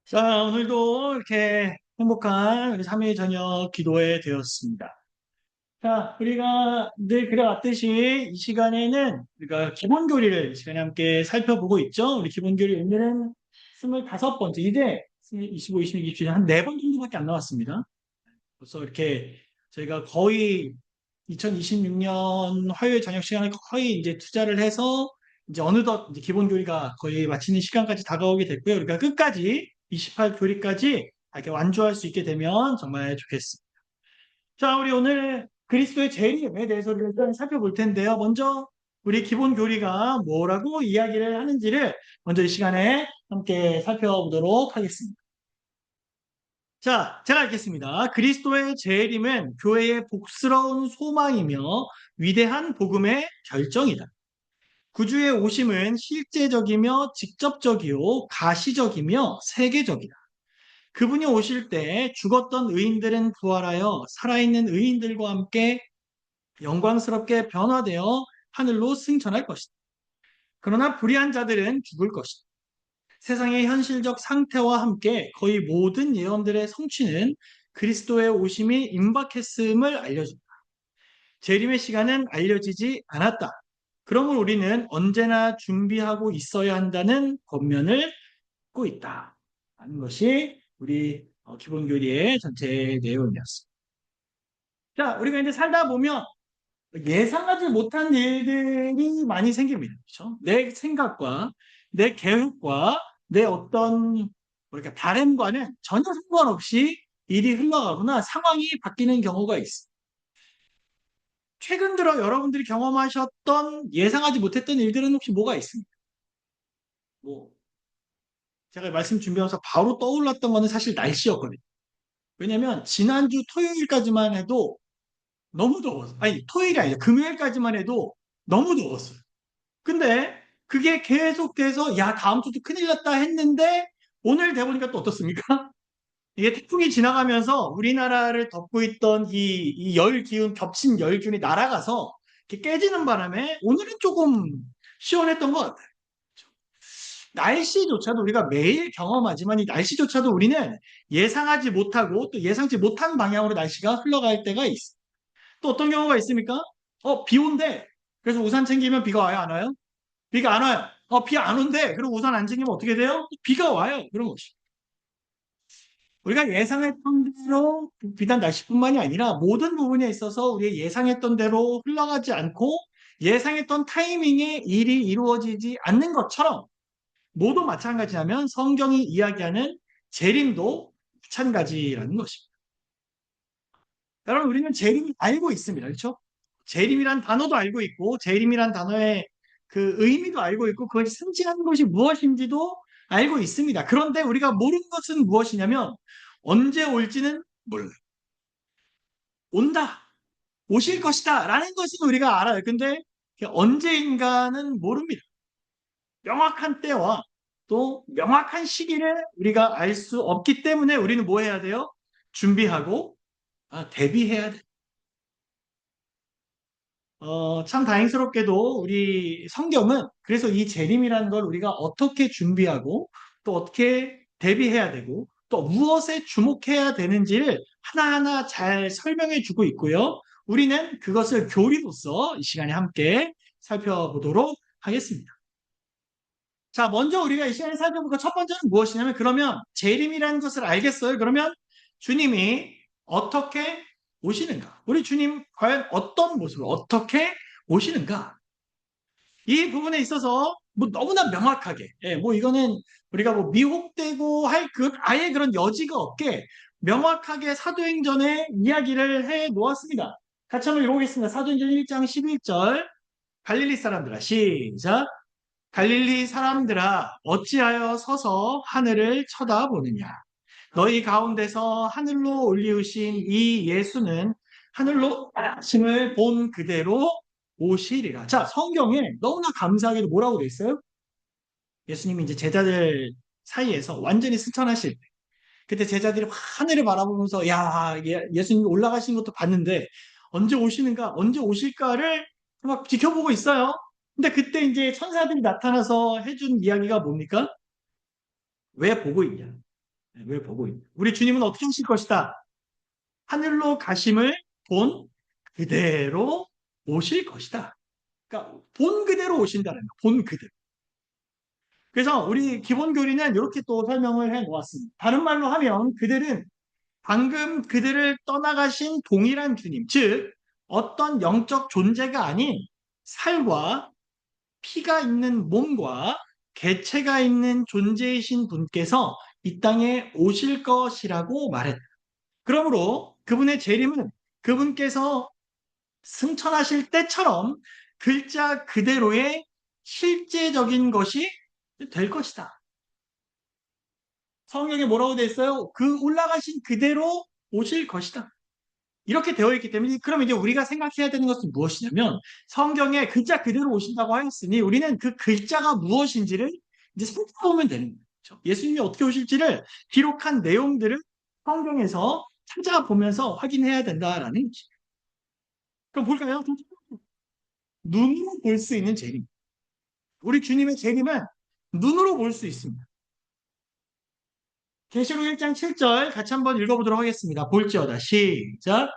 자, 오늘도 이렇게 행복한 우리 3일 저녁 기도회 되었습니다. 자, 우리가 늘 그래왔듯이 이 시간에는 우리가 기본교리를 이 시간에 함께 살펴보고 있죠. 우리 기본교리 오늘은 25번째, 이제 25, 26, 27, 한 4번 정도밖에 안 나왔습니다. 벌써 이렇게 저희가 거의 2026년 화요일 저녁 시간에 거의 이제 투자를 해서 이제 어느덧 이제 기본 교리가 거의 마치는 시간까지 다가오게 됐고요. 우리가 끝까지 28 교리까지 이렇게 완주할 수 있게 되면 정말 좋겠습니다. 자, 우리 오늘 그리스도의 재림에 대해서 일단 살펴볼 텐데요. 먼저 우리 기본 교리가 뭐라고 이야기를 하는지를 먼저 이 시간에 함께 살펴보도록 하겠습니다. 자, 제가 읽겠습니다. 그리스도의 재림은 교회의 복스러운 소망이며 위대한 복음의 결정이다. 구주의 오심은 실제적이며 직접적이요 가시적이며 세계적이다. 그분이 오실 때 죽었던 의인들은 부활하여 살아있는 의인들과 함께 영광스럽게 변화되어 하늘로 승천할 것이다. 그러나 불의한 자들은 죽을 것이다. 세상의 현실적 상태와 함께 거의 모든 예언들의 성취는 그리스도의 오심이 임박했음을 알려준다. 재림의 시간은 알려지지 않았다. 그러므로 우리는 언제나 준비하고 있어야 한다는 권면을 갖고 있다. 하는 것이 우리 기본 교리의 전체 내용이었습니다. 자, 우리가 이제 살다 보면 예상하지 못한 일들이 많이 생깁니다. 그렇죠? 내 생각과 내 계획과 내 어떤 뭐랄까 바램과는 전혀 상관없이 일이 흘러가거나 상황이 바뀌는 경우가 있습니다. 최근 들어 여러분들이 경험하셨던 예상하지 못했던 일들은 혹시 뭐가 있습니까? 뭐 제가 말씀 준비하면서 바로 떠올랐던 거는 사실 날씨였거든요. 왜냐면 지난주 토요일까지만 해도 너무 더웠어요. 아니 토요일이 아니라 금요일까지만 해도 너무 더웠어요. 근데 그게 계속돼서 야 다음 주도 큰일 났다 했는데 오늘 돼보니까 또 어떻습니까? 이게 태풍이 지나가면서 우리나라를 덮고 있던 이 열 기운, 겹친 열 기운이 날아가서 이렇게 깨지는 바람에 오늘은 조금 시원했던 것 같아요. 날씨조차도 우리가 매일 경험하지만 이 날씨조차도 우리는 예상하지 못하고 또 예상치 못한 방향으로 날씨가 흘러갈 때가 있어요. 또 어떤 경우가 있습니까? 비 온대. 그래서 우산 챙기면 비가 와요, 안 와요? 비가 안 와요. 비 안 온대. 그리고 우산 안 챙기면 어떻게 돼요? 비가 와요. 그런 것이. 우리가 예상했던 대로 비단 날씨뿐만이 아니라 모든 부분에 있어서 우리가 예상했던 대로 흘러가지 않고 예상했던 타이밍에 일이 이루어지지 않는 것처럼 모두 마찬가지라면 성경이 이야기하는 재림도 마찬가지라는 것입니다. 여러분, 우리는 재림을 알고 있습니다. 그렇죠? 재림이란 단어도 알고 있고, 재림이란 단어의 그 의미도 알고 있고, 그것이 승진하는 것이 무엇인지도 알고 있습니다. 그런데 우리가 모르는 것은 무엇이냐면, 언제 올지는 몰라요. 온다. 오실 것이다. 라는 것은 우리가 알아요. 근데 언제인가는 모릅니다. 명확한 때와 또 명확한 시기를 우리가 알 수 없기 때문에 우리는 뭐 해야 돼요? 준비하고 대비해야 돼. 참 다행스럽게도 우리 성경은 그래서 이 재림이라는 걸 우리가 어떻게 준비하고 또 어떻게 대비해야 되고 또 무엇에 주목해야 되는지를 하나하나 잘 설명해 주고 있고요. 우리는 그것을 교리로서 이 시간에 함께 살펴보도록 하겠습니다. 자, 먼저 우리가 이 시간에 살펴볼 첫 번째는 무엇이냐면 그러면 재림이라는 것을 알겠어요. 그러면 주님이 어떻게 오시는가? 우리 주님 과연 어떤 모습으로 어떻게 오시는가? 이 부분에 있어서 뭐 너무나 명확하게, 뭐 이거는 우리가 뭐 미혹되고 할 아예 그런 여지가 없게 명확하게 사도행전에 이야기를 해 놓았습니다. 같이 한번 읽어보겠습니다. 사도행전 1장 11절. 갈릴리 사람들아, 시작. 갈릴리 사람들아 어찌하여 서서 하늘을 쳐다보느냐 너희 가운데서 하늘로 올리우신 이 예수는 하늘로 하심을 본 그대로 오시리라. 자, 성경에 너무나 감사하게도 뭐라고 돼 있어요? 예수님이 이제 제자들 사이에서 완전히 승천하실 때 그때 제자들이 막 하늘을 바라보면서 야 예수님이 올라가신 것도 봤는데 언제 오시는가 언제 오실까를 막 지켜보고 있어요. 근데 그때 이제 천사들이 나타나서 해준 이야기가 뭡니까? 왜 보고 있냐? 왜 보고 있냐? 우리 주님은 어떻게 하실 것이다? 하늘로 가심을 본 그대로 오실 것이다. 그러니까 본 그대로 오신다는 거. 본 그대로. 그래서 우리 기본 교리는 이렇게 또 설명을 해 놓았습니다. 다른 말로 하면 그들은 방금 그들을 떠나가신 동일한 주님, 즉 어떤 영적 존재가 아닌 살과 피가 있는 몸과 개체가 있는 존재이신 분께서 이 땅에 오실 것이라고 말했다. 그러므로 그분의 재림은 그분께서 승천하실 때처럼 글자 그대로의 실제적인 것이 될 것이다. 성경에 뭐라고 돼 있어요? 그 올라가신 그대로 오실 것이다. 이렇게 되어 있기 때문에 그럼 이제 우리가 생각해야 되는 것은 무엇이냐면 성경에 글자 그대로 오신다고 하였으니 우리는 그 글자가 무엇인지를 이제 살펴보면 되는 거죠. 그렇죠? 예수님이 어떻게 오실지를 기록한 내용들을 성경에서 찾아보면서 확인해야 된다라는 거죠. 그럼 볼까요? 눈으로 볼 수 있는 재림. 우리 주님의 재림은 눈으로 볼 수 있습니다. 계시록 1장 7절 같이 한번 읽어보도록 하겠습니다. 볼지어다 시작.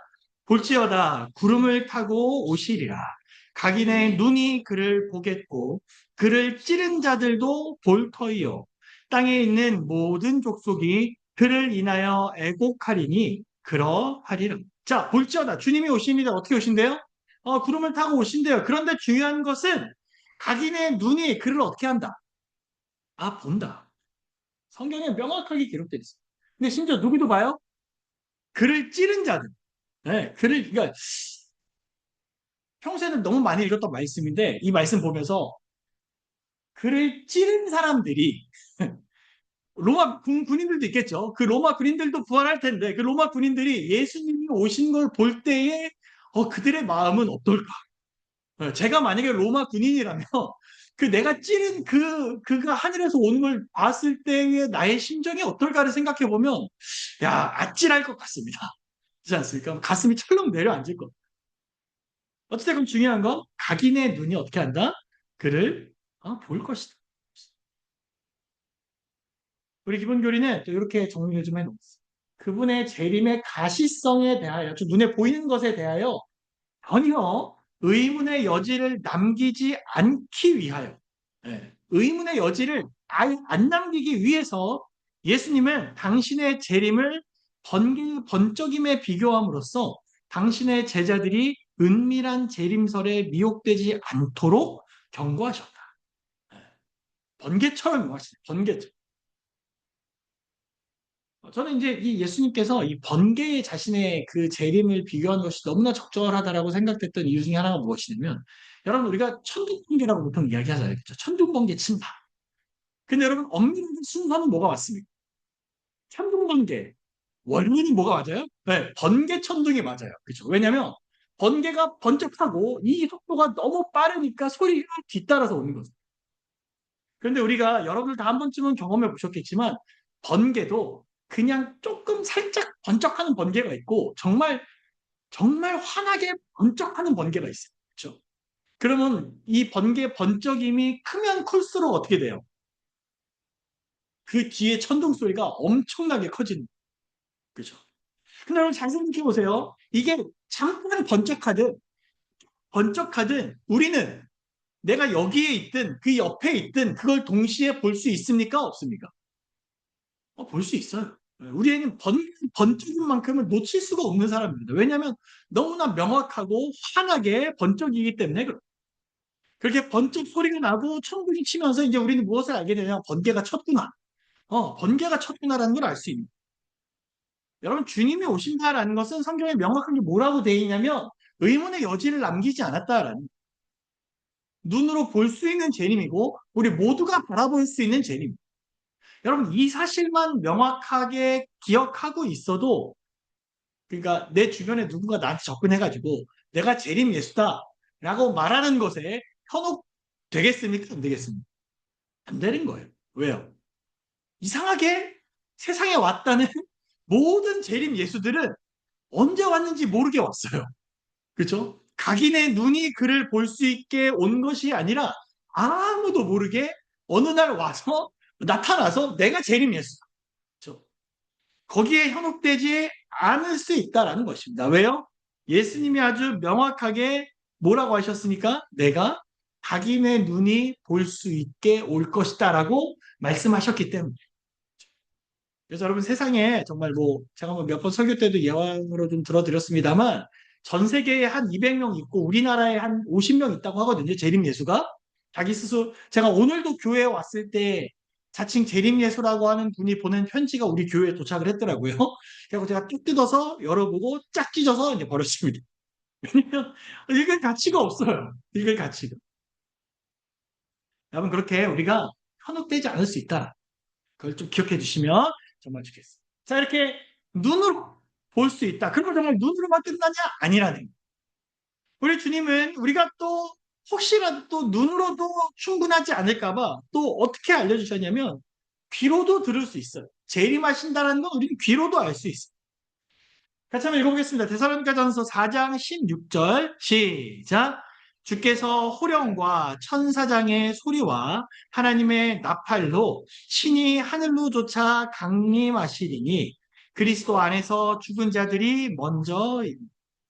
볼지어다 구름을 타고 오시리라. 각인의 눈이 그를 보겠고 그를 찌른 자들도 볼 터이요. 땅에 있는 모든 족속이 그를 인하여 애곡하리니 그러하리라. 자, 볼지어다 주님이 오십니다. 어떻게 오신대요? 구름을 타고 오신대요. 그런데 중요한 것은 각인의 눈이 그를 어떻게 한다? 본다. 성경에 명확하게 기록되어 있어요. 근데 심지어 누구도 봐요? 그를 찌른 자들. 네, 그러니까 평소에는 너무 많이 읽었던 말씀인데 이 말씀 보면서 그를 찌른 사람들이 로마 군인들도 있겠죠. 그 로마 군인들도 부활할 텐데 그 로마 군인들이 예수님이 오신 걸 볼 때에 그들의 마음은 어떨까? 제가 만약에 로마 군인이라면 그 내가 찌른 그가 하늘에서 오는 걸 봤을 때의 나의 심정이 어떨까를 생각해 보면 야 아찔할 것 같습니다. 그렇지 않습니까? 가슴이 철렁 내려앉을 것. 어쨌든 중요한 건 각인의 눈이 어떻게 한다? 그를 볼 것이다. 우리 기본 교리는 또 이렇게 정리를 좀 해놓았어요. 그분의 재림의 가시성에 대하여, 좀 눈에 보이는 것에 대하여 전혀 의문의 여지를 남기지 않기 위하여, 의문의 여지를 아예 안 남기기 위해서 예수님은 당신의 재림을 번쩍임에 비교함으로써 당신의 제자들이 은밀한 재림설에 미혹되지 않도록 경고하셨다. 예, 번개처럼 하시죠. 번개처럼. 저는 이제 이 예수님께서 이 번개에 자신의 그 재림을 비교한 것이 너무나 적절하다라고 생각됐던 이유 중에 하나가 무엇이냐면, 여러분 우리가 천둥번개라고 보통 이야기하잖아요. 그렇죠? 천둥번개 친다. 근데 여러분 엄밀한 순서는 뭐가 맞습니까? 천둥번개. 원인이 뭐가 맞아요? 네, 번개 천둥이 맞아요. 그렇죠? 왜냐하면 번개가 번쩍하고 이 속도가 너무 빠르니까 소리가 뒤따라서 오는 거죠. 그런데 우리가 여러분들 다 한 번쯤은 경험해 보셨겠지만 번개도 그냥 조금 살짝 번쩍하는 번개가 있고 정말 정말 환하게 번쩍하는 번개가 있어요. 그렇죠? 그러면 이 번개 번쩍임이 크면 클수록 어떻게 돼요? 그 뒤에 천둥 소리가 엄청나게 커지는 거예요. 그렇죠? 근데 여러분 잘 생각해 보세요. 이게 잠깐 번쩍하든 우리는 내가 여기에 있든 그 옆에 있든 그걸 동시에 볼 수 있습니까? 없습니까? 볼 수 있어요. 우리에는 번쩍인 만큼은 놓칠 수가 없는 사람입니다. 왜냐하면 너무나 명확하고 환하게 번쩍이기 때문에 그렇게 번쩍 소리가 나고 천둥이 치면서 이제 우리는 무엇을 알게 되냐? 번개가 쳤구나. 번개가 쳤구나라는 걸 알 수 있는. 여러분 주님이 오신다라는 것은 성경에 명확하게 뭐라고 되어 있냐면 의문의 여지를 남기지 않았다라는 눈으로 볼 수 있는 재림이고 우리 모두가 바라볼 수 있는 재림. 여러분 이 사실만 명확하게 기억하고 있어도 그러니까 내 주변에 누군가 나한테 접근해가지고 내가 재림 예수다라고 말하는 것에 현혹되겠습니까? 안 되겠습니까? 안 되는 거예요. 왜요? 이상하게 세상에 왔다는 모든 재림 예수들은 언제 왔는지 모르게 왔어요. 그렇죠? 각인의 눈이 그를 볼 수 있게 온 것이 아니라 아무도 모르게 어느 날 와서 나타나서 내가 재림 예수. 그렇죠? 거기에 현혹되지 않을 수 있다라는 것입니다. 왜요? 예수님이 아주 명확하게 뭐라고 하셨습니까? 내가 자기네 눈이 볼 수 있게 올 것이다라고 말씀하셨기 때문에. 그래서 여러분 세상에 정말 뭐 제가 뭐 몇 번 설교 때도 예화로 좀 들어드렸습니다만 전 세계에 한 200명 있고 우리나라에 한 50명 있다고 하거든요. 재림 예수가. 자기 스스로 제가 오늘도 교회에 왔을 때 자칭 재림 예수라고 하는 분이 보낸 편지가 우리 교회에 도착을 했더라고요. 그래서 제가 뚝 뜯어서 열어보고 짝 찢어서 이제 버렸습니다. 왜냐면 읽을 가치가 없어요. 읽을 가치가. 여러분 그렇게 우리가 현혹되지 않을 수 있다. 그걸 좀 기억해 주시면 정말 좋겠습니다. 자, 이렇게 눈으로 볼 수 있다. 그러면 정말 눈으로만 끝나냐? 아니라는 거예요. 우리 주님은 우리가 또 혹시라도 또 눈으로도 충분하지 않을까봐 또 어떻게 알려주셨냐면 귀로도 들을 수 있어요. 재림하신다는 건 우리는 귀로도 알 수 있어요. 같이 한번 읽어보겠습니다. 데살로니가전서 4장 16절 시작. 주께서 호령과 천사장의 소리와 하나님의 나팔로 신이 하늘로조차 강림하시리니 그리스도 안에서 죽은 자들이 먼저.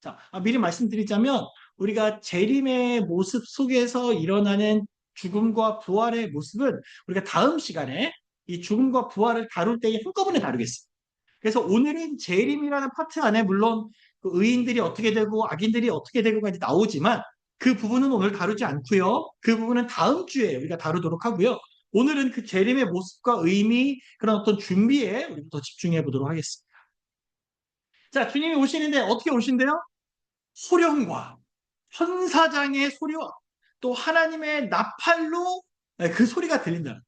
자, 미리 말씀드리자면 우리가 재림의 모습 속에서 일어나는 죽음과 부활의 모습은 우리가 다음 시간에 이 죽음과 부활을 다룰 때에 한꺼번에 다루겠습니다. 그래서 오늘은 재림이라는 파트 안에 물론 그 의인들이 어떻게 되고 악인들이 어떻게 되고까지 나오지만 그 부분은 오늘 다루지 않고요. 그 부분은 다음 주에 우리가 다루도록 하고요. 오늘은 그 재림의 모습과 의미 그런 어떤 준비에 우리가 더 집중해 보도록 하겠습니다. 자, 주님이 오시는데 어떻게 오신대요? 소령과 천사장의 소리와 또 하나님의 나팔로 그 소리가 들린다.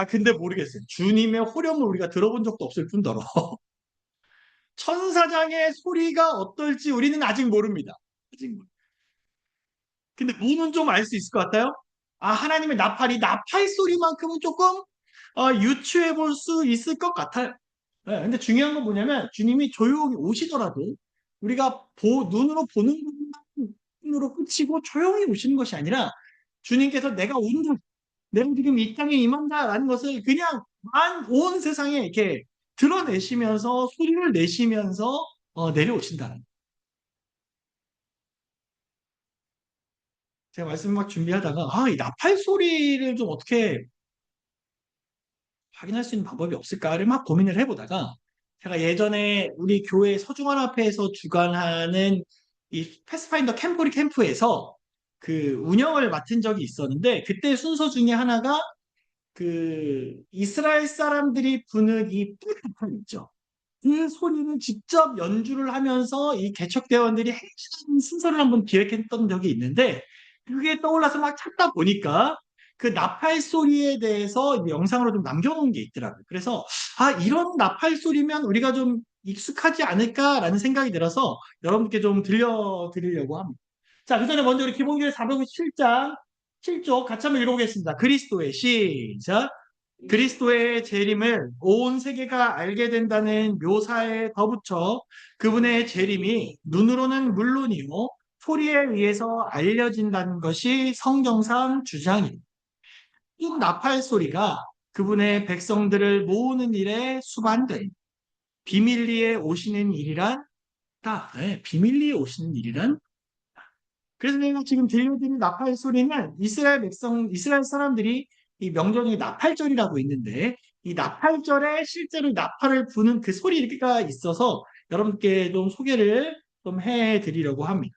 근데 모르겠어요. 주님의 호령을 우리가 들어본 적도 없을 뿐더러 천사장의 소리가 어떨지 우리는 아직 모릅니다. 아직 근데 뭐는 좀 알 수 있을 것 같아요? 하나님의 나팔이 나팔 소리만큼은 조금 유추해 볼 수 있을 것 같아요. 네, 근데 중요한 건 뭐냐면 주님이 조용히 오시더라도 우리가 눈으로 보는 것만으로 끝이고 조용히 오시는 것이 아니라 주님께서 내가 온다, 내가 지금 이 땅에 임한다라는 것을 그냥 온 세상에 이렇게 드러내시면서 소리를 내시면서 내려오신다. 제가 말씀 막 준비하다가 이 나팔 소리를 좀 어떻게 확인할 수 있는 방법이 없을까를 막 고민을 해보다가 제가 예전에 우리 교회 서중환앞에서 주관하는 이 패스파인더 캠프리 캠프에서 그 운영을 맡은 적이 있었는데 그때 순서 중에 하나가 그 이스라엘 사람들이 부는 이 뿔나팔 있죠. 그 소리를 직접 연주를 하면서 이 개척대원들이 행진 순서를 한번 기획했던 적이 있는데 그게 떠올라서 막 찾다 보니까 그 나팔 소리에 대해서 영상으로 좀 남겨놓은 게 있더라고요. 그래서 이런 나팔 소리면 우리가 좀 익숙하지 않을까라는 생각이 들어서 여러분께 좀 들려드리려고 합니다. 자, 그 전에 먼저 우리 기본기를 457장 7쪽 같이 한번 읽어보겠습니다. 그리스도의 시작. 그리스도의 재림을 온 세계가 알게 된다는 묘사에 덧붙여 그분의 재림이 눈으로는 물론이요 소리에 의해서 알려진다는 것이 성경상 주장입니다. 이 나팔 소리가 그분의 백성들을 모으는 일에 수반된 비밀리에 오시는 일이란 비밀리에 오시는 일이란 그래서 내가 지금 들려드린 나팔 소리는 이스라엘 사람들이 이 명절 중에 나팔절이라고 있는데 이 나팔절에 실제로 나팔을 부는 그 소리가 있어서 여러분께 좀 소개를 좀 해드리려고 합니다.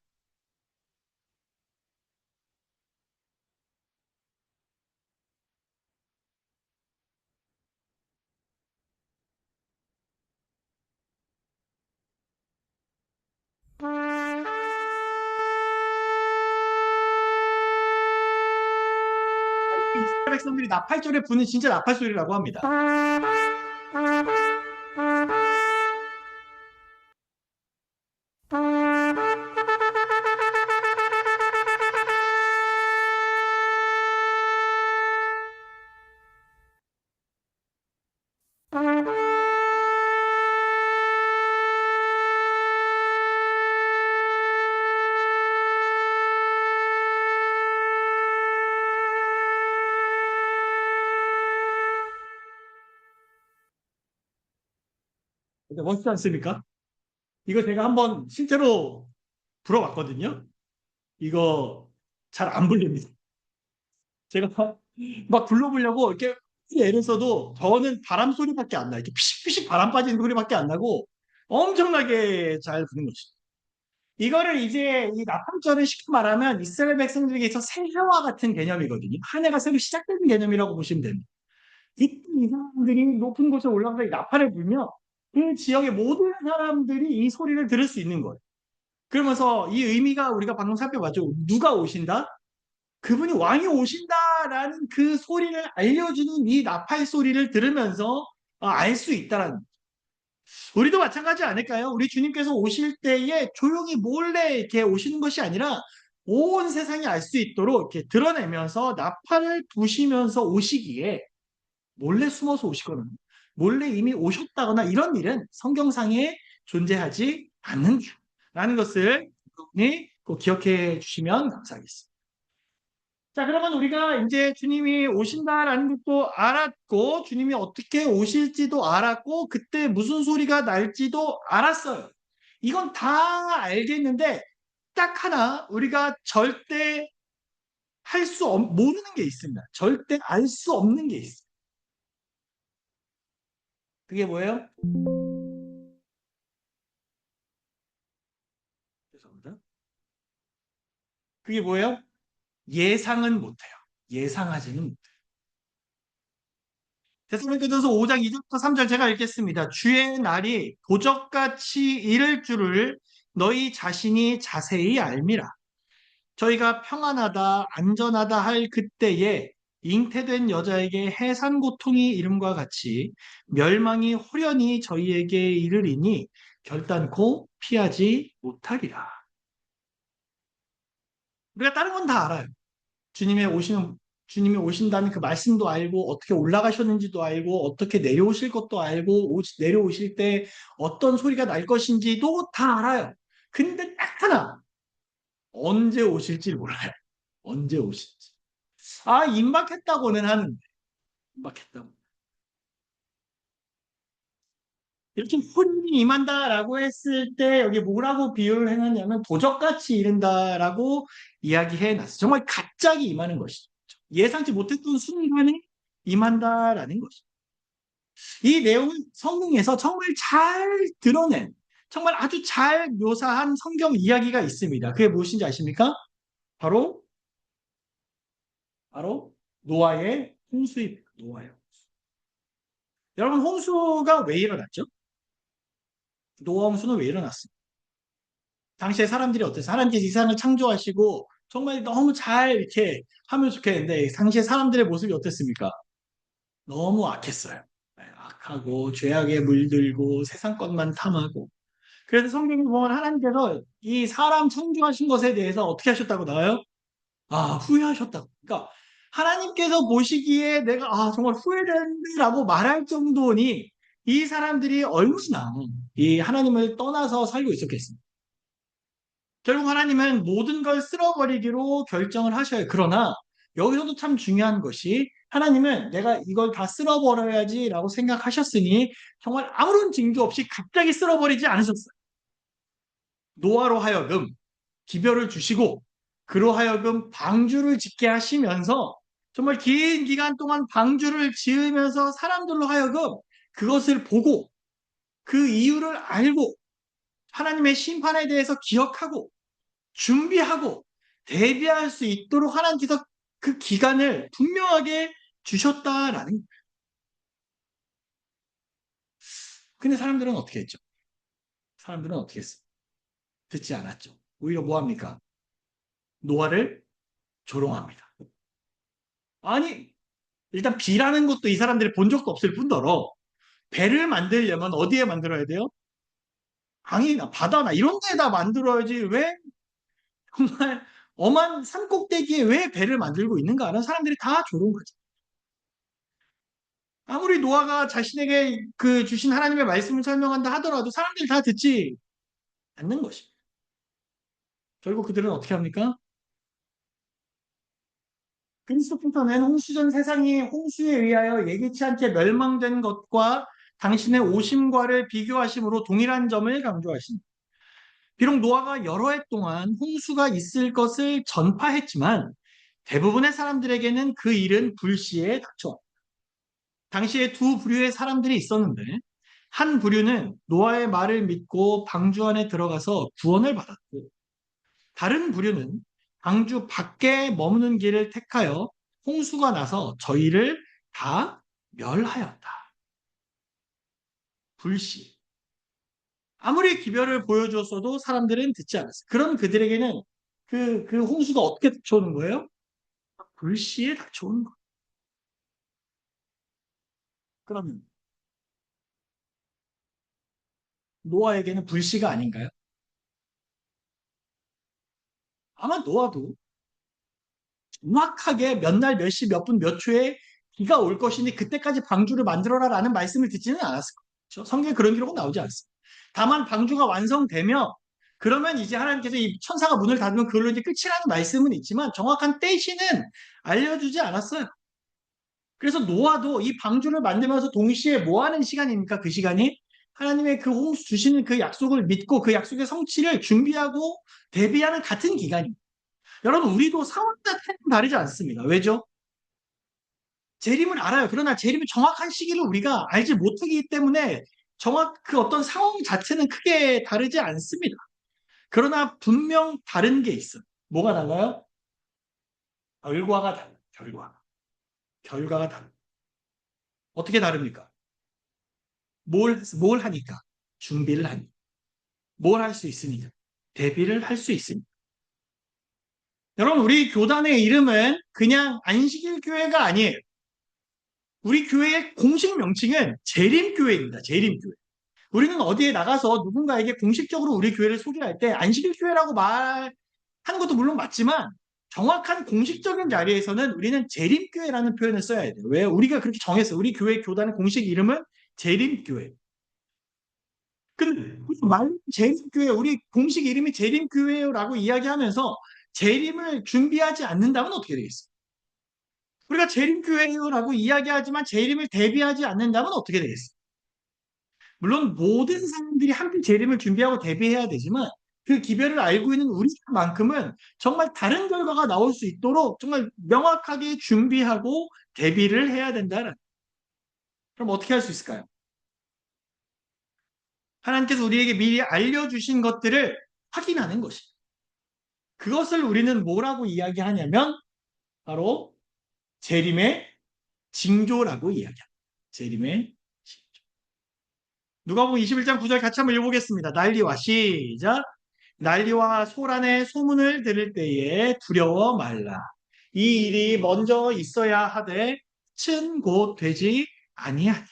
이스라엘 백성들이 나팔절에 부는 진짜 나팔 소리라고 합니다. 멋지지 않습니까? 이거 제가 한번 실제로 불어봤거든요. 이거 잘 안 불립니다. 제가 막 불러보려고 이렇게 애를 써도 저는 바람 소리밖에 안 나요. 이렇게 피식피식 바람 빠지는 소리밖에 안 나고 엄청나게 잘 부는 거죠. 이거를 이제 이 나팔절을 쉽게 말하면 이스라엘 백성들에게 있어 새해와 같은 개념이거든요. 한 해가 새로 시작되는 개념이라고 보시면 됩니다. 이때 이 사람들이 높은 곳에 올라가서 이 나팔을 불면 그 지역의 모든 사람들이 이 소리를 들을 수 있는 거예요. 그러면서 이 의미가 우리가 방금 살펴봤죠. 누가 오신다? 그분이 왕이 오신다라는 그 소리를 알려주는 이 나팔 소리를 들으면서 알 수 있다라는. 우리도 마찬가지 아닐까요? 우리 주님께서 오실 때에 조용히 몰래 이렇게 오시는 것이 아니라 온 세상이 알 수 있도록 이렇게 드러내면서 나팔을 부시면서 오시기에 몰래 숨어서 오시거나 몰래 이미 오셨다거나 이런 일은 성경상에 존재하지 않는다라는 것을 여러분이 꼭 기억해 주시면 감사하겠습니다. 자, 그러면 우리가 이제 주님이 오신다라는 것도 알았고, 주님이 어떻게 오실지도 알았고, 그때 무슨 소리가 날지도 알았어요. 이건 다 알겠는데, 딱 하나 우리가 절대 모르는 게 있습니다. 절대 알 수 없는 게 있어요. 그게 뭐예요? 죄송합니다. 그게 뭐예요? 예상은 못해요. 예상하지는 못해요. 데살로니가전서 5장 2절부터 3절 제가 읽겠습니다. 주의 날이 도적같이 이를 줄을 너희 자신이 자세히 알미라. 저희가 평안하다 안전하다 할 그때에 잉태된 여자에게 해산 고통이 이름과 같이 멸망이 호련히 저희에게 이르리니 결단코 피하지 못하리라. 우리가 다른 건 다 알아요. 주님의 오시는 주님이 오신다는 그 말씀도 알고 어떻게 올라가셨는지도 알고 어떻게 내려오실 것도 알고 내려오실 때 어떤 소리가 날 것인지도 다 알아요. 근데 딱 하나 언제 오실지 몰라요. 언제 오실지. 아, 임박했다고는 하는데 임박했다고. 이렇게 혼이 임한다라고 했을 때 여기 뭐라고 비유를 해놨냐면 도적같이 이른다라고 이야기해 놨어요. 정말 갑자기 임하는 것이죠. 예상치 못했던 순간에 임한다라는 것이죠. 이 내용은 성경에서 정말 잘 드러낸, 정말 아주 잘 묘사한 성경 이야기가 있습니다. 그게 무엇인지 아십니까? 바로, 바로 노아의 홍수입니다. 노아의 홍수. 여러분, 홍수가 왜 일어났죠? 노아 홍수는 왜 일어났습니까? 당시에 사람들이 어땠어요? 하나님께서 이 세상을 창조하시고 정말 너무 잘 이렇게 하면 좋겠는데 당시에 사람들의 모습이 어땠습니까? 너무 악했어요. 네, 악하고 죄악에 물들고 세상 것만 탐하고 그래서 성경에 보면 하나님께서 이 사람 창조하신 것에 대해서 어떻게 하셨다고 나와요? 아, 후회하셨다고. 그러니까 하나님께서 보시기에 내가 정말 후회된다라고 말할 정도니 이 사람들이 얼마나 이 하나님을 떠나서 살고 있었겠습니까? 결국 하나님은 모든 걸 쓸어버리기로 결정을 하셔요. 그러나 여기서도 참 중요한 것이 하나님은 내가 이걸 다 쓸어버려야지라고 생각하셨으니 정말 아무런 징조 없이 갑자기 쓸어버리지 않으셨어요. 노아로 하여금 기별을 주시고 그로 하여금 방주를 짓게 하시면서 정말 긴 기간 동안 방주를 지으면서 사람들로 하여금 그것을 보고 그 이유를 알고 하나님의 심판에 대해서 기억하고 준비하고 대비할 수 있도록 하나님께서 그 기간을 분명하게 주셨다라는 거예요. 근데 사람들은 어떻게 했죠? 사람들은 어떻게 했어요? 듣지 않았죠. 오히려 뭐 합니까? 노아를 조롱합니다. 아니, 일단 비라는 것도 이 사람들이 본 적도 없을 뿐더러 배를 만들려면 어디에 만들어야 돼요? 강이나 바다나 이런 데다 만들어야지 왜 정말 엄한 산꼭대기에 왜 배를 만들고 있는가 하는 사람들이 다 조롱하죠. 아무리 노아가 자신에게 그 주신 하나님의 말씀을 설명한다 하더라도 사람들이 다 듣지 않는 것입니다. 결국 그들은 어떻게 합니까? 그리스도께서는 홍수전 세상이 홍수에 의하여 예기치 않게 멸망된 것과 당신의 오심과를 비교하심으로 동일한 점을 강조하십니다. 비록 노아가 여러 해 동안 홍수가 있을 것을 전파했지만 대부분의 사람들에게는 그 일은 불시에 닥쳐. 당시에 두 부류의 사람들이 있었는데 한 부류는 노아의 말을 믿고 방주 안에 들어가서 구원을 받았고 다른 부류는 방주 밖에 머무는 길을 택하여 홍수가 나서 저희를 다 멸하였다. 불씨. 아무리 기별을 보여줬어도 사람들은 듣지 않았어요. 그럼 그들에게는 그 홍수가 어떻게 닥쳐오는 거예요? 불씨에 닥쳐오는 거예요. 그러면 노아에게는 불씨가 아닌가요? 아마 노아도 정확하게 몇 날, 몇 시, 몇 분, 몇 초에 비가 올 것이니 그때까지 방주를 만들어라라는 말씀을 듣지는 않았을 거죠. 성경에 그런 기록은 나오지 않습니다. 다만 방주가 완성되면 그러면 이제 하나님께서 이 천사가 문을 닫으면 그걸로 이제 끝이라는 말씀은 있지만 정확한 때시는 알려주지 않았어요. 그래서 노아도 이 방주를 만들면서 동시에 뭐 하는 시간입니까? 그 시간이 하나님의 그 홍수 주시는 그 약속을 믿고 그 약속의 성취를 준비하고 대비하는 같은 기간입니다. 여러분, 우리도 상황 자체는 다르지 않습니다. 왜죠? 재림을 알아요. 그러나 재림의 정확한 시기를 우리가 알지 못하기 때문에 그 어떤 상황 자체는 크게 다르지 않습니다. 그러나 분명 다른 게 있어요. 뭐가 달라요? 결과가 달라요. 결과가 달라요. 어떻게 다릅니까? 뭘 하니까? 준비를 하니까. 뭘 할 수 있으니까? 대비를 할 수 있으니까. 여러분, 우리 교단의 이름은 그냥 안식일 교회가 아니에요. 우리 교회의 공식 명칭은 재림교회입니다. 재림교회. 우리는 어디에 나가서 누군가에게 공식적으로 우리 교회를 소개할 때 안식일 교회라고 말하는 것도 물론 맞지만 정확한 공식적인 자리에서는 우리는 재림교회라는 표현을 써야 돼요. 왜? 우리가 그렇게 정했어요. 우리 교회 교단의 공식 이름은 재림교회. 근데 말 재림교회, 우리 공식 이름이 재림교회라고 이야기하면서 재림을 준비하지 않는다면 어떻게 되겠어요? 우리가 재림교회라고 이야기하지만 재림을 대비하지 않는다면 어떻게 되겠어요? 물론 모든 사람들이 함께 재림을 준비하고 대비해야 되지만 그 기별을 알고 있는 우리만큼은 정말 다른 결과가 나올 수 있도록 정말 명확하게 준비하고 대비를 해야 된다는. 그럼 어떻게 할 수 있을까요? 하나님께서 우리에게 미리 알려주신 것들을 확인하는 것입니다. 그것을 우리는 뭐라고 이야기하냐면 바로 재림의 징조라고 이야기합니다. 재림의 징조. 누가복음 21장 9절 같이 한번 읽어보겠습니다. 난리와 시작. 난리와 소란의 소문을 들을 때에 두려워 말라. 이 일이 먼저 있어야 하되 친 곧 되지 아니하니라.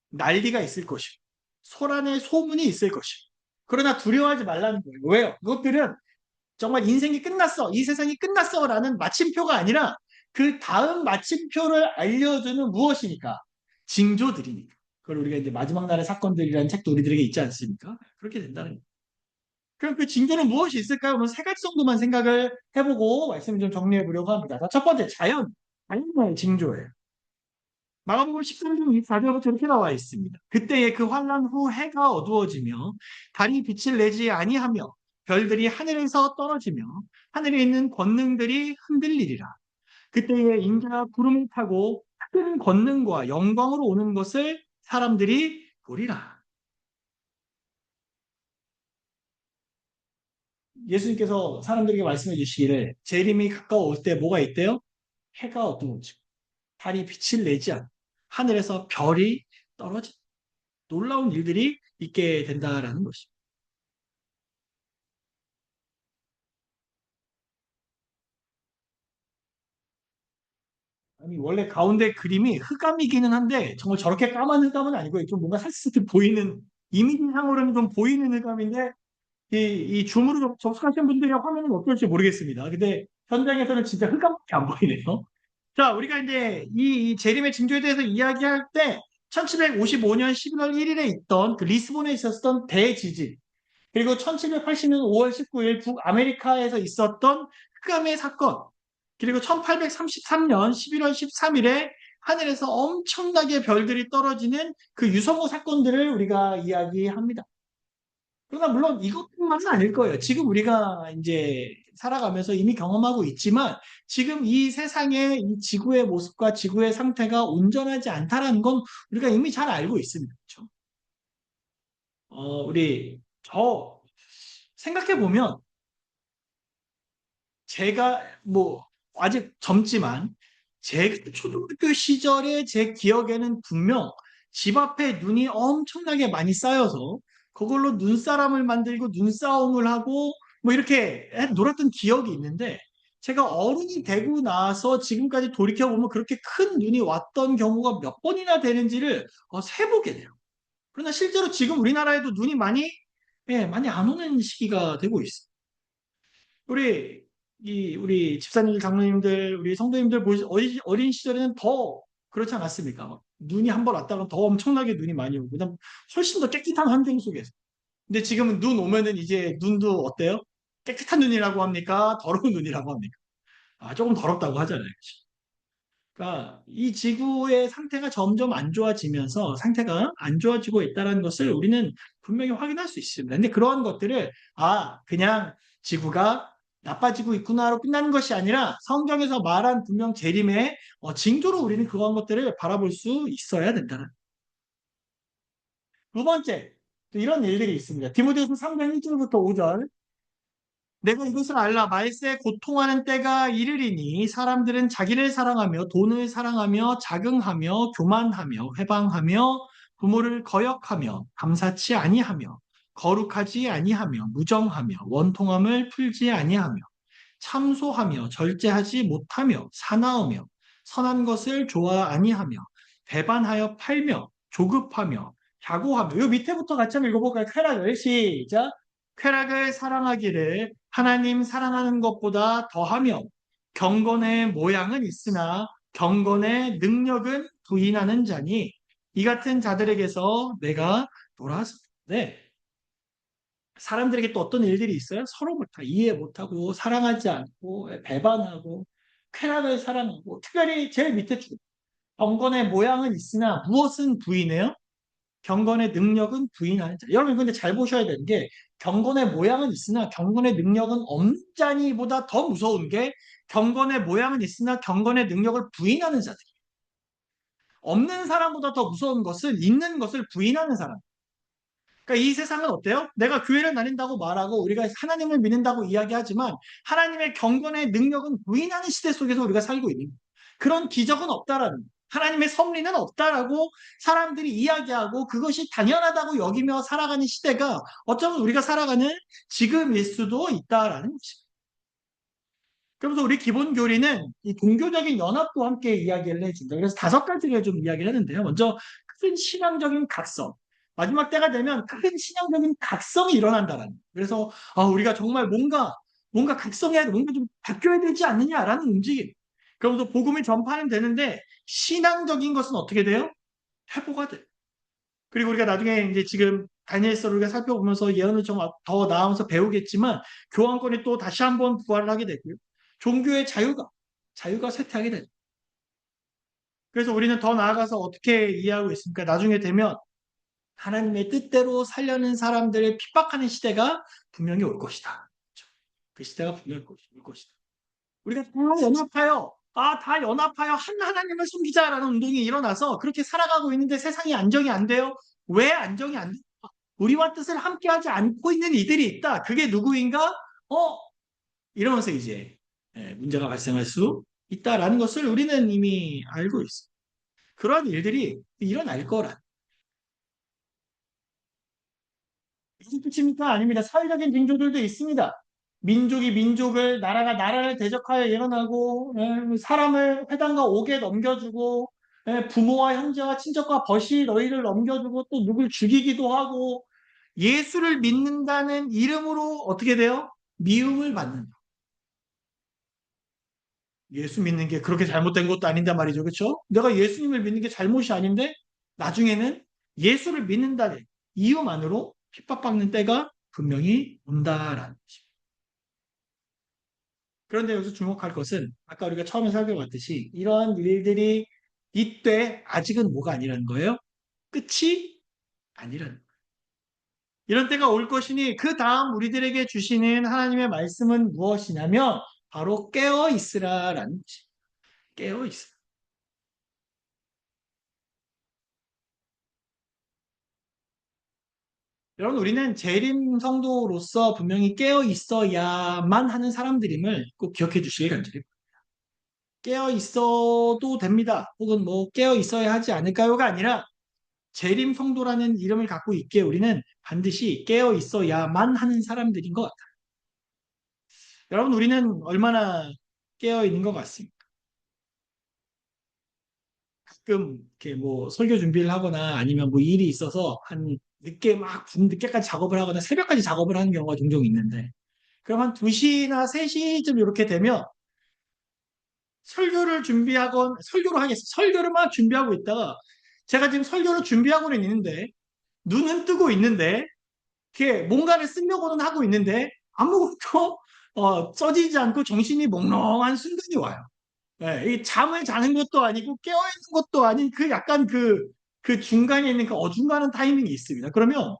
난리가 있을 것이고 소란의 소문이 있을 것이고 그러나 두려워하지 말라는 거예요. 왜요? 그것들은 정말 인생이 끝났어, 이 세상이 끝났어라는 마침표가 아니라 그 다음 마침표를 알려주는 무엇이니까? 징조들이니까. 그걸 우리가 이제 마지막 날의 사건들이라는 책도 우리들에게 있지 않습니까? 그렇게 된다는 거예요. 그럼 그 징조는 무엇이 있을까요? 그러면 세 가지 정도만 생각을 해보고 말씀을 좀 정리해 보려고 합니다. 자, 첫 번째, 자연의 징조예요. 마가복음 13장 24절부터 이렇게 나와 있습니다. 그때에 그 환란 후 해가 어두워지며 달이 빛을 내지 아니하며 별들이 하늘에서 떨어지며 하늘에 있는 권능들이 흔들리리라. 그때에 인자가 구름을 타고 큰 권능과 영광으로 오는 것을 사람들이 보리라. 예수님께서 사람들에게 말씀해 주시기를 재림이 가까워올 때 뭐가 있대요? 해가 어두워지고 달이 빛을 내지 않고 하늘에서 별이 떨어지고 놀라운 일들이 있게 된다라는 것입니다. 아니 원래 가운데 그림이 흑암이기는 한데 정말 저렇게 까만 흑암은 아니고 좀 뭔가 살짝 보이는 이미지상으로는 좀 보이는 흑암인데 이 줌으로 접속하신 분들이 화면은 어떨지 모르겠습니다. 근데 현장에서는 진짜 흑암밖에 안 보이네요. 자, 우리가 이제 이 재림의 징조에 대해서 이야기할 때 1755년 11월 1일에 있던 그 리스본에 있었던 대지진 그리고 1780년 5월 19일 북아메리카에서 있었던 흑암의 사건 그리고 1833년 11월 13일에 하늘에서 엄청나게 별들이 떨어지는 그 유성호 사건들을 우리가 이야기합니다. 그러나 물론 이것뿐만은 아닐 거예요. 지금 우리가 이제 살아가면서 이미 경험하고 있지만 지금 이 세상의 이 지구의 모습과 지구의 상태가 온전하지 않다라는 건 우리가 이미 잘 알고 있습니다. 그렇죠? 우리 저 생각해 보면 제가 뭐 아직 젊지만 제 초등학교 시절에 제 기억에는 분명 집 앞에 눈이 엄청나게 많이 쌓여서 그걸로 눈사람을 만들고 눈싸움을 하고 뭐 이렇게 놀았던 기억이 있는데 제가 어른이 되고 나서 지금까지 돌이켜보면 그렇게 큰 눈이 왔던 경우가 몇 번이나 되는지를 세보게 돼요. 그러나 실제로 지금 우리나라에도 눈이 많이 많이 안 오는 시기가 되고 있어요. 우리 집사님들, 장로님들, 우리 성도님들 어린 시절에는 더 그렇지 않았습니까? 막 눈이 한 번 왔다가 더 엄청나게 눈이 많이 오고, 그다음 훨씬 더 깨끗한 환경 속에서. 근데 지금은 눈 오면은 이제 눈도 어때요? 깨끗한 눈이라고 합니까? 더러운 눈이라고 합니까? 조금 더럽다고 하잖아요. 그러니까 이 지구의 상태가 점점 안 좋아지면서 상태가 안 좋아지고 있다는 것을 우리는 분명히 확인할 수 있습니다. 근데 그러한 것들을 그냥 지구가 나빠지고 있구나로 끝나는 것이 아니라 성경에서 말한 분명 재림의 징조로 우리는 그러한 것들을 바라볼 수 있어야 된다는. 두 번째, 또 이런 일들이 있습니다. 디모데후서 3장 1절부터 5절. 내가 이것을 알라. 말세에 고통하는 때가 이르리니 사람들은 자기를 사랑하며 돈을 사랑하며 자긍하며 교만하며 회방하며 부모를 거역하며 감사치 아니하며 거룩하지 아니하며 무정하며 원통함을 풀지 아니하며 참소하며 절제하지 못하며 사나우며 선한 것을 좋아 아니하며 배반하여 팔며 조급하며 자고하며 요 밑에부터 같이 한번 읽어볼까요? 쾌락을 시작. 쾌락을 사랑하기를 하나님 사랑하는 것보다 더하며 경건의 모양은 있으나 경건의 능력은 부인하는 자니 이 같은 자들에게서 내가 돌아섰는데 사람들에게 또 어떤 일들이 있어요? 서로 다 이해 못하고 사랑하지 않고 배반하고 쾌락을 사랑하고 특별히 제일 밑에 줄 경건의 모양은 있으나 무엇은 부인해요? 경건의 능력은 부인하는 자. 여러분 근데 잘 보셔야 되는 게 경건의 모양은 있으나 경건의 능력은 없는 자니보다 더 무서운 게 경건의 모양은 있으나 경건의 능력을 부인하는 자들. 없는 사람보다 더 무서운 것은 있는 것을 부인하는 사람. 그러니까 이 세상은 어때요? 내가 교회를 다닌다고 말하고 우리가 하나님을 믿는다고 이야기하지만 하나님의 경건의 능력은 부인하는 시대 속에서 우리가 살고 있는 거예요. 그런 기적은 없다라는 거예요. 하나님의 섭리는 없다라고 사람들이 이야기하고 그것이 당연하다고 여기며 살아가는 시대가 어쩌면 우리가 살아가는 지금일 수도 있다라는 것입니다. 그러면서 우리 기본 교리는 이 종교적인 연합도 함께 이야기를 해준다. 그래서 다섯 가지를 좀 이야기를 하는데요. 먼저 큰 신앙적인 각성. 마지막 때가 되면 큰 신앙적인 각성이 일어난다는. 그래서 우리가 정말 뭔가 각성해야 돼, 뭔가 좀 바뀌어야 되지 않느냐라는 움직임. 그러면서 복음을 전파는 되는데 신앙적인 것은 어떻게 돼요? 회복가 돼. 그리고 우리가 나중에 이제 지금 다니엘서를 우리가 살펴보면서 예언을 좀 더 나아가면서 배우겠지만 교환권이 또 다시 한번 부활을 하게 되고요. 종교의 자유가 쇠퇴하게 되죠. 그래서 우리는 더 나아가서 어떻게 이해하고 있습니까? 나중에 되면 하나님의 뜻대로 살려는 사람들을 핍박하는 시대가 분명히 올 것이다. 그렇죠? 그 시대가 분명히 올 것이다. 우리가 다 연합하여 다 연합하여 한 하나님을 숨기자라는 운동이 일어나서 그렇게 살아가고 있는데 세상이 안정이 안 돼요. 왜 안정이 안 돼요? 우리와 뜻을 함께하지 않고 있는 이들이 있다. 그게 누구인가? 어? 이러면서 이제 문제가 발생할 수 있다라는 것을 우리는 이미 알고 있어. 그러한 일들이 일어날 거라. 무슨 뜻입니까? 아닙니다. 사회적인 징조들도 있습니다. 민족이 민족을, 나라가 나라를 대적하여 일어나고, 사람을 회당과 옥에 넘겨주고, 부모와 형제와 친척과 벗이 너희를 넘겨주고, 또 누굴 죽이기도 하고, 예수를 믿는다는 이름으로 어떻게 돼요? 미움을 받는다. 예수 믿는 게 그렇게 잘못된 것도 아닌데 말이죠. 그렇죠? 내가 예수님을 믿는 게 잘못이 아닌데 나중에는 예수를 믿는다는 이유만으로 핍박받는 때가 분명히 온다라는 것입니다. 그런데 여기서 주목할 것은 아까 우리가 처음에 살펴봤듯이 이러한 일들이 이때 아직은 뭐가 아니라는 거예요? 끝이 아니라는 거예요. 이런 때가 올 것이니 그 다음 우리들에게 주시는 하나님의 말씀은 무엇이냐면 바로 깨어 있으라라는 것이 깨어 있으라. 여러분 우리는 재림 성도로서 분명히 깨어 있어야만 하는 사람들임을 꼭 기억해 주시길 간절히 깨어 있어도 됩니다. 혹은 뭐 깨어 있어야 하지 않을까요가 아니라 재림 성도라는 이름을 갖고 있기에 우리는 반드시 깨어 있어야만 하는 사람들인 것 같아요. 여러분 우리는 얼마나 깨어 있는 것 같습니다. 가끔 이렇게 뭐 설교 준비를 하거나 아니면 뭐 일이 있어서 한 늦게 막 늦게까지 작업을 하거나 새벽까지 작업을 하는 경우가 종종 있는데 그럼 한 2시나 3시쯤 이렇게 되면 설교를 준비하건 설교를 하겠어. 설교를 막 준비하고 있다가 제가 지금 설교를 준비하고는 있는데 눈은 뜨고 있는데 이렇게 뭔가를 쓰려고는 하고 있는데 아무것도 써지지 않고 정신이 몽롱한 순간이 와요. 예, 이 잠을 자는 것도 아니고 깨어있는 것도 아닌 그 약간 그 중간에 있는 그 어중간한 타이밍이 있습니다. 그러면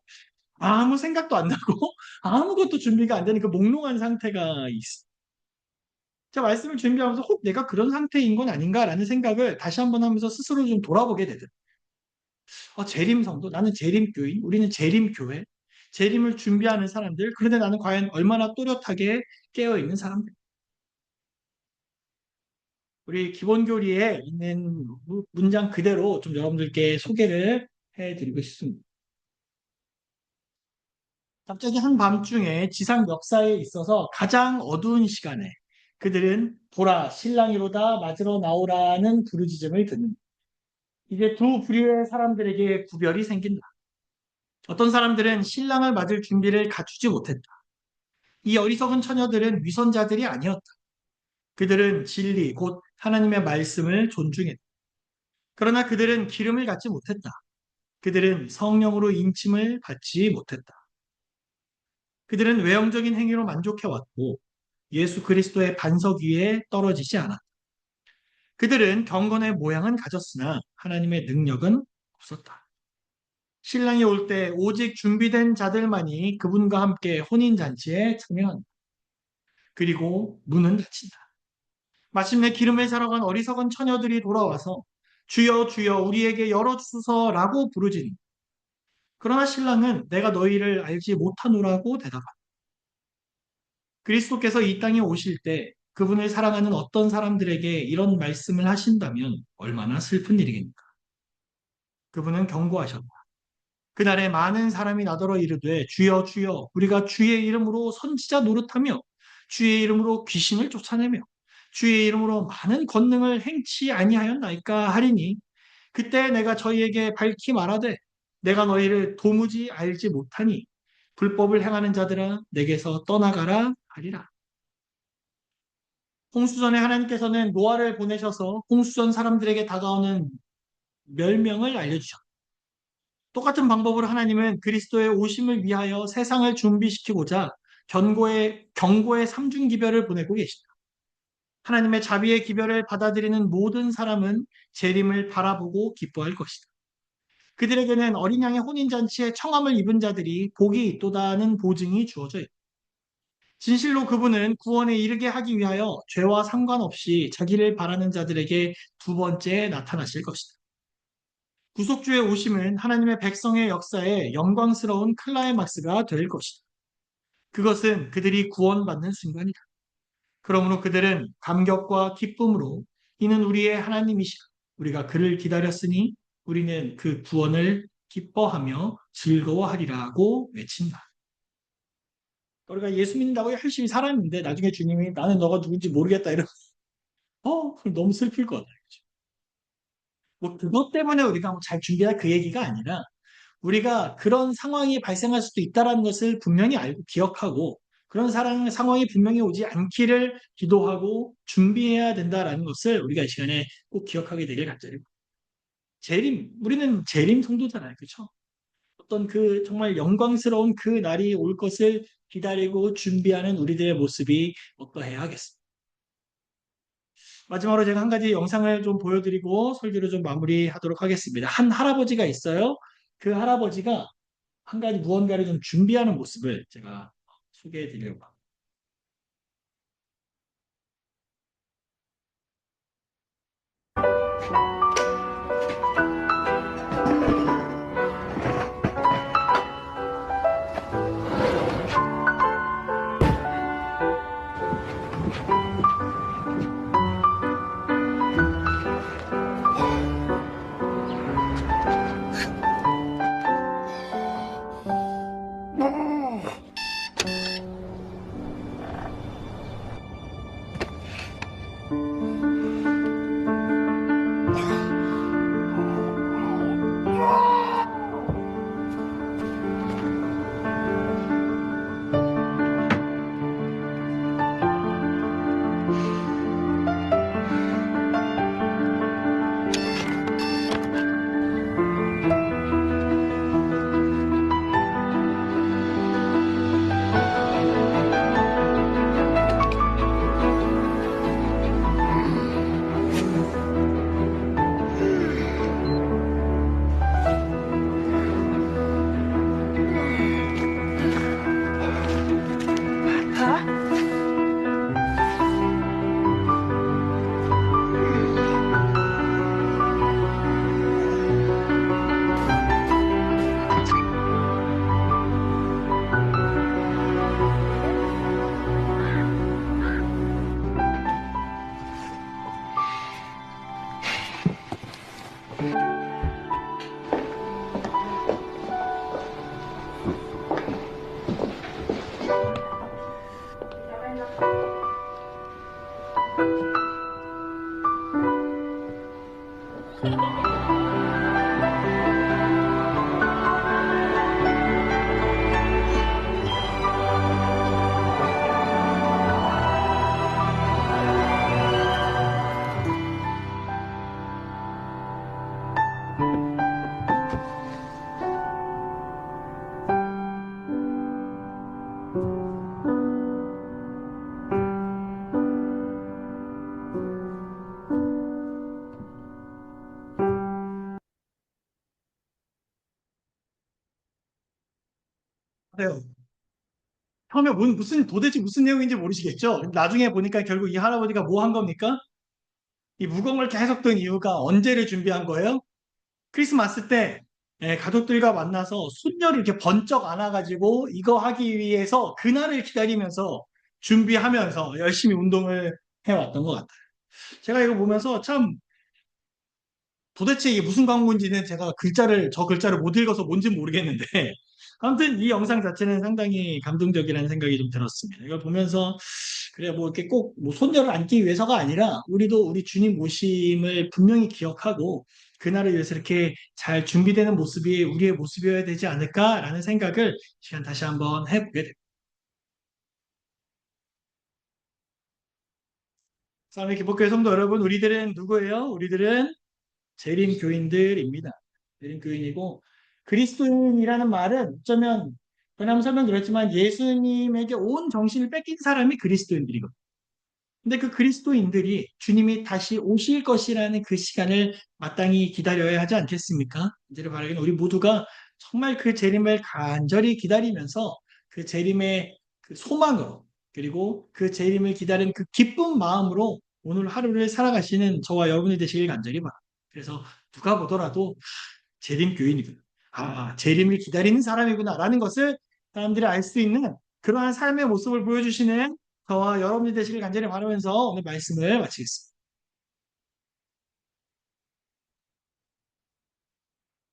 아무 생각도 안 나고 아무것도 준비가 안 되는 그 몽롱한 상태가 있어. 제가 말씀을 준비하면서 혹 내가 그런 상태인 건 아닌가라는 생각을 다시 한번 하면서 스스로 좀 돌아보게 되더라고요. 재림성도, 나는 재림교인, 우리는 재림교회, 재림을 준비하는 사람들, 그런데 나는 과연 얼마나 또렷하게 깨어있는 사람들. 우리 기본교리에 있는 문장 그대로 좀 여러분들께 소개를 해드리고 싶습니다. 갑자기 한밤중에 지상 역사에 있어서 가장 어두운 시간에 그들은 보라, 신랑이로다 맞으러 나오라는 부르짖음을 듣는다. 이제 두 부류의 사람들에게 구별이 생긴다. 어떤 사람들은 신랑을 맞을 준비를 갖추지 못했다. 이 어리석은 처녀들은 위선자들이 아니었다. 그들은 진리, 곧 하나님의 말씀을 존중했다. 그러나 그들은 기름을 갖지 못했다. 그들은 성령으로 인침을 받지 못했다. 그들은 외형적인 행위로 만족해왔고 예수 그리스도의 반석 위에 떨어지지 않았다. 그들은 경건의 모양은 가졌으나 하나님의 능력은 없었다. 신랑이 올 때 오직 준비된 자들만이 그분과 함께 혼인잔치에 참여한다. 그리고 문은 닫힌다. 마침내 기름을 사러 간 어리석은 처녀들이 돌아와서 주여 주여 우리에게 열어주소서라고 부르짖는 그러나 신랑은 내가 너희를 알지 못하노라고 대답한다. 그리스도께서 이 땅에 오실 때 그분을 사랑하는 어떤 사람들에게 이런 말씀을 하신다면 얼마나 슬픈 일이겠습니까? 그분은 경고하셨다. 그날에 많은 사람이 나더러 이르되 주여 주여 우리가 주의 이름으로 선지자 노릇하며 주의 이름으로 귀신을 쫓아내며 주의 이름으로 많은 권능을 행치 아니하였나이까 하리니 그때 내가 저희에게 밝히 말하되 내가 너희를 도무지 알지 못하니 불법을 행하는 자들아 내게서 떠나가라 하리라. 홍수전에 하나님께서는 노아를 보내셔서 홍수전 사람들에게 다가오는 멸명을 알려주셨다. 똑같은 방법으로 하나님은 그리스도의 오심을 위하여 세상을 준비시키고자 경고의 삼중기별을 보내고 계십니다. 하나님의 자비의 기별을 받아들이는 모든 사람은 재림을 바라보고 기뻐할 것이다. 그들에게는 어린 양의 혼인잔치에 청함을 입은 자들이 복이 있도다는 보증이 주어져 있다. 진실로 그분은 구원에 이르게 하기 위하여 죄와 상관없이 자기를 바라는 자들에게 두 번째 나타나실 것이다. 구속주의 오심은 하나님의 백성의 역사에 영광스러운 클라이막스가 될 것이다. 그것은 그들이 구원받는 순간이다. 그러므로 그들은 감격과 기쁨으로 이는 우리의 하나님이시다. 우리가 그를 기다렸으니 우리는 그 구원을 기뻐하며 즐거워하리라고 외친다. 우리가 예수 믿는다고 열심히 살았는데 나중에 주님이 나는 너가 누군지 모르겠다 이러면 너무 슬플 것 같아요. 뭐 그것 때문에 우리가 뭐잘 준비할 그 얘기가 아니라 우리가 그런 상황이 발생할 수도 있다는 것을 분명히 알고 기억하고 그런 상황이 분명히 오지 않기를 기도하고 준비해야 된다라는 것을 우리가 이 시간에 꼭 기억하게 되길 간절히 우리는 재림 성도잖아요. 그렇죠? 어떤 그 정말 영광스러운 그 날이 올 것을 기다리고 준비하는 우리들의 모습이 어떠해야 하겠습니까? 마지막으로 제가 한 가지 영상을 좀 보여드리고 설교를 좀 마무리하도록 하겠습니다. 한 할아버지가 있어요. 그 할아버지가 한 가지 무언가를 좀 준비하는 모습을 제가 소개해 드리려고 합니다. 네. 처음에 도대체 무슨 내용인지 모르시겠죠? 나중에 보니까 결국 이 할아버지가 뭐 한 겁니까? 이 무공을 계속 든 이유가 언제를 준비한 거예요? 크리스마스 때 가족들과 만나서 손녀를 이렇게 번쩍 안아가지고 이거 하기 위해서 그날을 기다리면서 준비하면서 열심히 운동을 해왔던 것 같아요. 제가 이거 보면서 참 도대체 이게 무슨 광고인지는 제가 저 글자를 못 읽어서 뭔지 모르겠는데 아무튼 이 영상 자체는 상당히 감동적이라는 생각이 좀 들었습니다. 이걸 보면서 그래 뭐 이렇게 꼭 뭐 손녀를 안기 위해서가 아니라 우리도 우리 주님 모심을 분명히 기억하고 그날을 위해서 이렇게 잘 준비되는 모습이 우리의 모습이어야 되지 않을까라는 생각을 시간 다시 한번 해보게 됩니다. 사랑의 기복교회 성도 여러분, 우리들은 누구예요? 우리들은 재림 교인들입니다. 재림 교인이고 그리스도인이라는 말은 어쩌면 그냥 설명드렸지만 예수님에게 온 정신을 뺏긴 사람이 그리스도인들이거든요. 근데 그 그리스도인들이 주님이 다시 오실 것이라는 그 시간을 마땅히 기다려야 하지 않겠습니까? 이제를 바라기는 우리 모두가 정말 그 재림을 간절히 기다리면서 그 재림의 그 소망으로 그리고 그 재림을 기다리는 그 기쁜 마음으로 오늘 하루를 살아가시는 저와 여러분이 되시길 간절히 바랍니다. 그래서 누가 보더라도 재림 교인이구나. 아, 재림을 기다리는 사람이구나라는 것을 사람들이 알 수 있는 그러한 삶의 모습을 보여주시는 저와 여러분이 되시길 간절히 바라면서 오늘 말씀을 마치겠습니다.